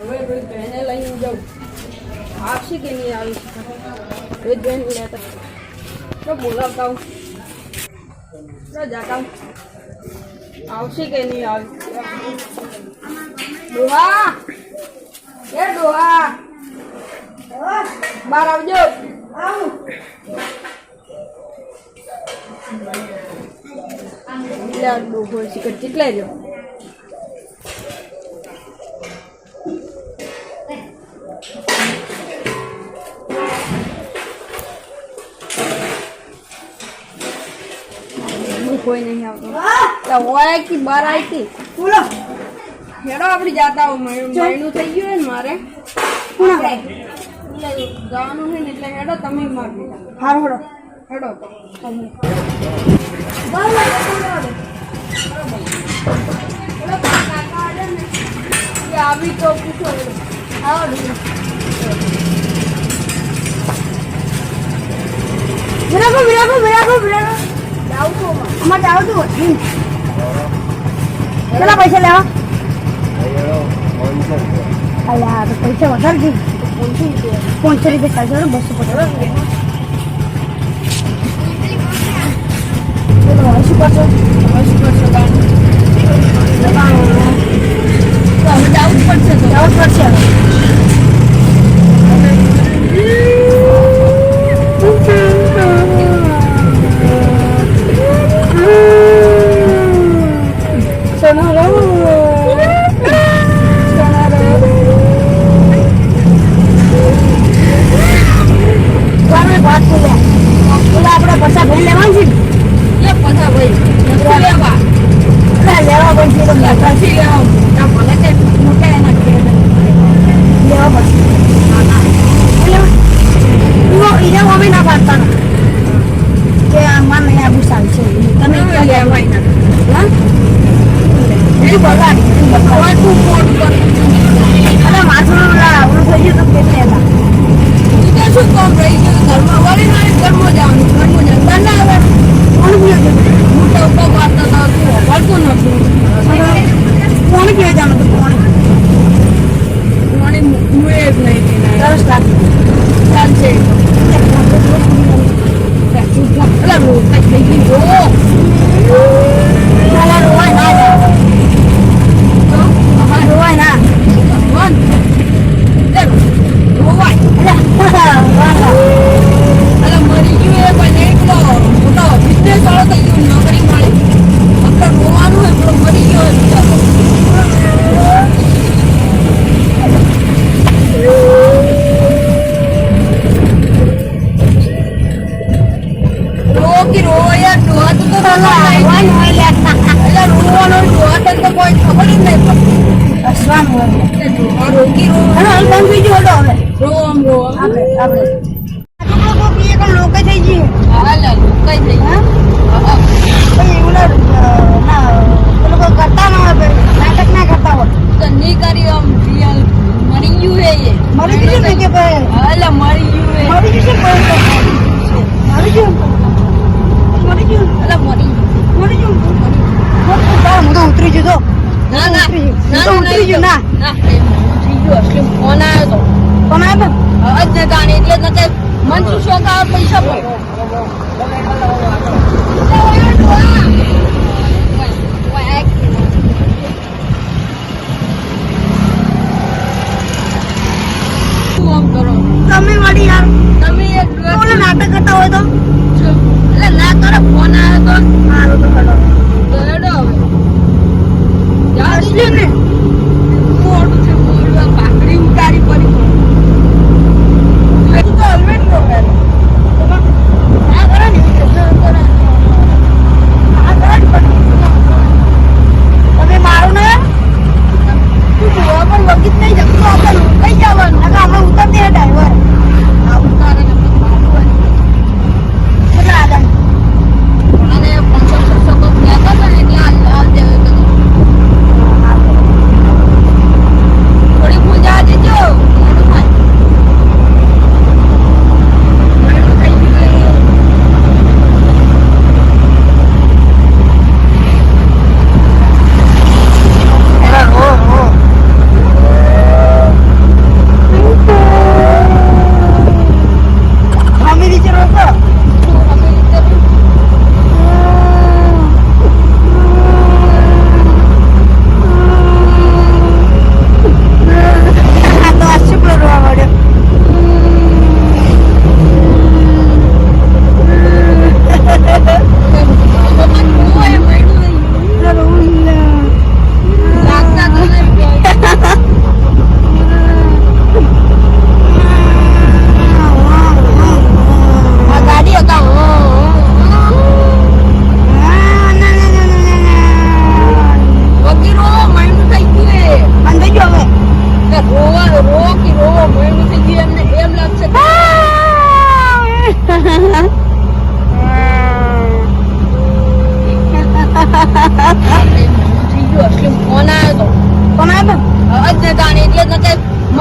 હવે રોજ બહેને લઈને જાઉં આવશે કે નહીં આવી રોજ બહેન લેતા તો બોલાવતા હું તો જાતા હું આવશે કે નહીં આવી ડોહા એ ડોહા બહાર આવજો ડોહો શિકર કેટલા રહ્યો કોઈ નહીં આવતો હોય કે બાર આવી હતી બોલો હેડો આપણે જાતા હો મહિનું થઈ ગયું ને મારે જવાનું છે ને એટલે હેડો તમે મારી હારો હેડો આવી તો પૂછો કેટલા પૈસા લેવા અલ્યા તો પૈસા વધારે દી 500 રૂપિયા ચાલશે 250 શું કરશો જવું પડશે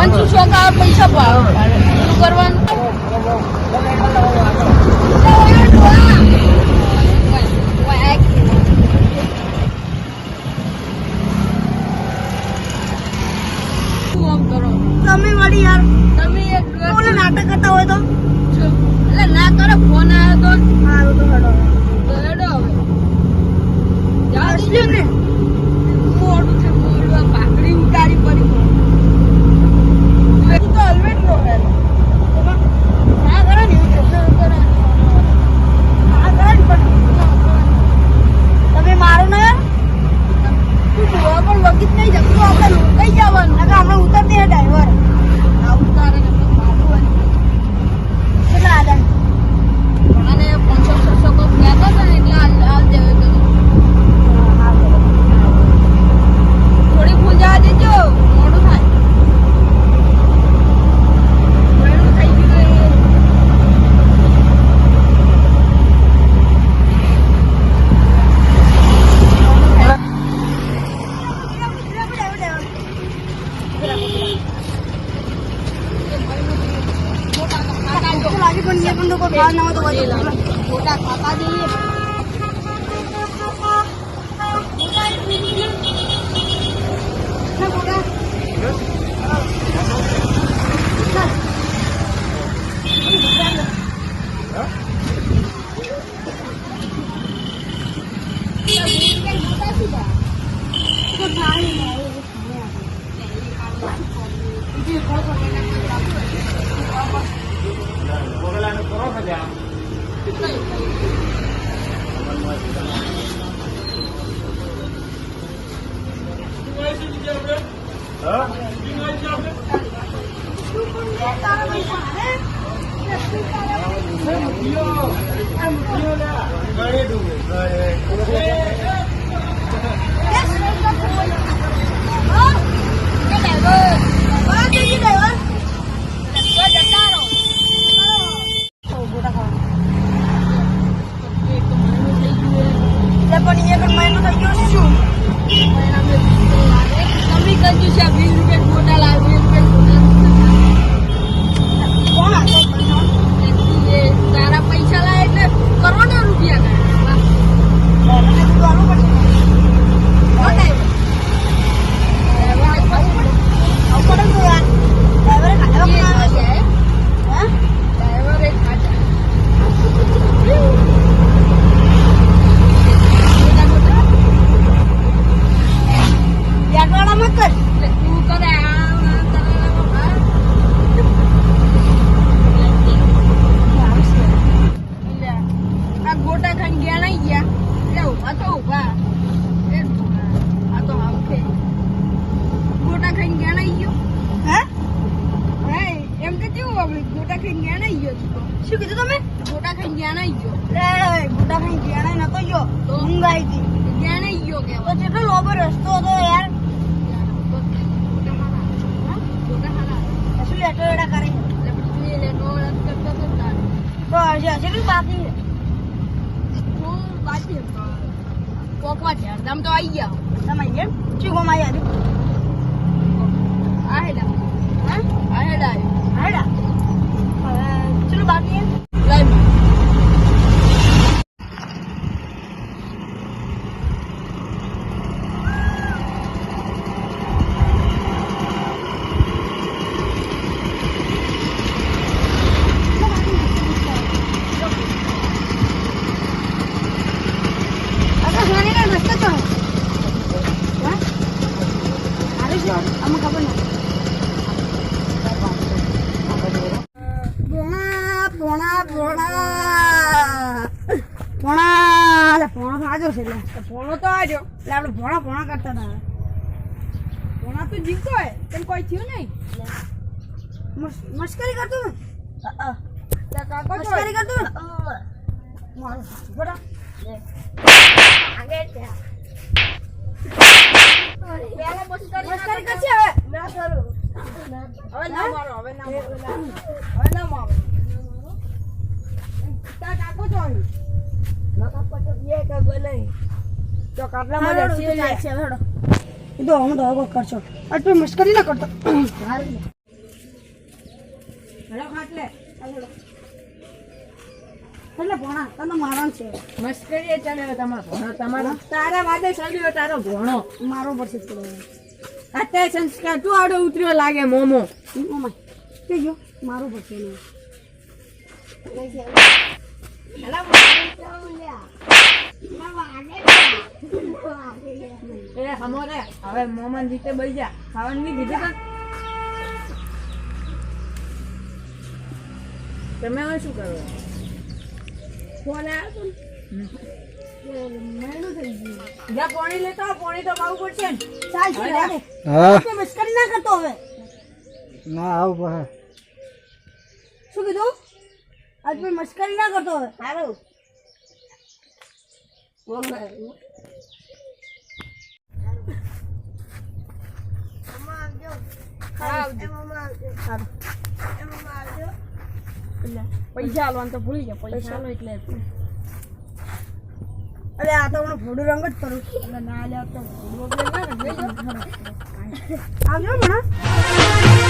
શું શોખ આવે પૈસા પાડો શું કરવાનું તમે વળી યાર તમે એક ઓલા નાટક કરતા હોય તો એટલે ના કરો ફોન આવ્યો તો સારું તો હેડો તો હેડો હવે જા હસલ્યો ને મોડું છે મોડું આ પાકડી ઉતારી પડી તું તો હલવેટ નો હેલો ના કરો ને ના કરો ને પણ તમે મારો ને યાર તું જોવા પણ વગીત નહીં જતું આપણે કઈ જવાનું નકા હમણાં ઉતરતી હે ડ્રાઈવર આ ઉતારે ને મારું હોય કેટલા આદમ અને 500-600 કોપ ગયા હતા ને એટલે હાલ દેવે તો થોડી ભૂલ જવા દેજો મોડું થાય મોડું થઈ ગયું લાગે પણ એ પણ તો કોઈ ભાવ ના હોય તો વધુ મોટા કાકા જઈએ ના બોલા તારા પૈસા લાય એટલે કરોડો રૂપિયા ગોટા ખાઈને ગયા નહીં ગયો શું કીધું તમે ગોટા ખાઈને ગયા નહીં ગયો રે ગોટા ખાઈને ગયા નતો ગયો તો? ઊંઘ આવી હતી ગયા નહીં ગયો કે તો કેટલો લોબો રસ્તો હતો યાર શું લેટો એડા કરે તો હજી હજી બી બાકી છે પોકવા છે અડધામ તો આવી ગયા તમે કેમ શું ગમાઈ આજે આ હેડા આ હેડા હાડા હવે ચલો બાકી છે લઈ માં ભોણો તો આજો એટલે આપણે ભોણા કરતા હતા ભોણા તો જીવતો હોય તેમ કોઈ થયું નહીં મસ્કરી કરતો ને ત્યાં કાકો તો મસ્કરી કરતો ને મારો બડા પેલા મસ્કરી કરશે હવે ના કરું હવે ના મારો હવે ના મારો હવે ના મારો ત્યાં કાકો તો આવ્યું તો કાટલા માં એ તો હું તો કરશો આટલી મસ્કરી ના કરતો હેલો ખાટલે એટલે ભણા તને મારવાનું છે મસ્કરીએ ચડ્યો તમારો ભણો તમારો તારા વાદે ચડ્યો તારો ભણો મારો પડશે થોડો અત્યારે સંસ્કાર તું આડો ઉતર્યો લાગે મોમો ઓમાય કે જો મારો પડશે ને એ હમો રે હવે મોમન જીતે બઈ જા ખાવાનું નહીં કીધું તમે હવે શું કરો ફોન આવ્યો તો મેળું થઈ ગયું જા પાણી લેતો આવ, પાણી તો પાવું પડશે ને ચાલ છે હવે હા તે મસ્કરી ના કરતો હવે ના આવું પડે શું કીધું આજ પણ મસ્કરી ના કરતો હવે સારું પૈસા આલવાનું તો ભૂલી ગયા પૈસા લો એટલે અરે આ તો હું ભોડું રંગ જ કરું એટલે ના લે તો ભૂલો ના ને આવજો ભણા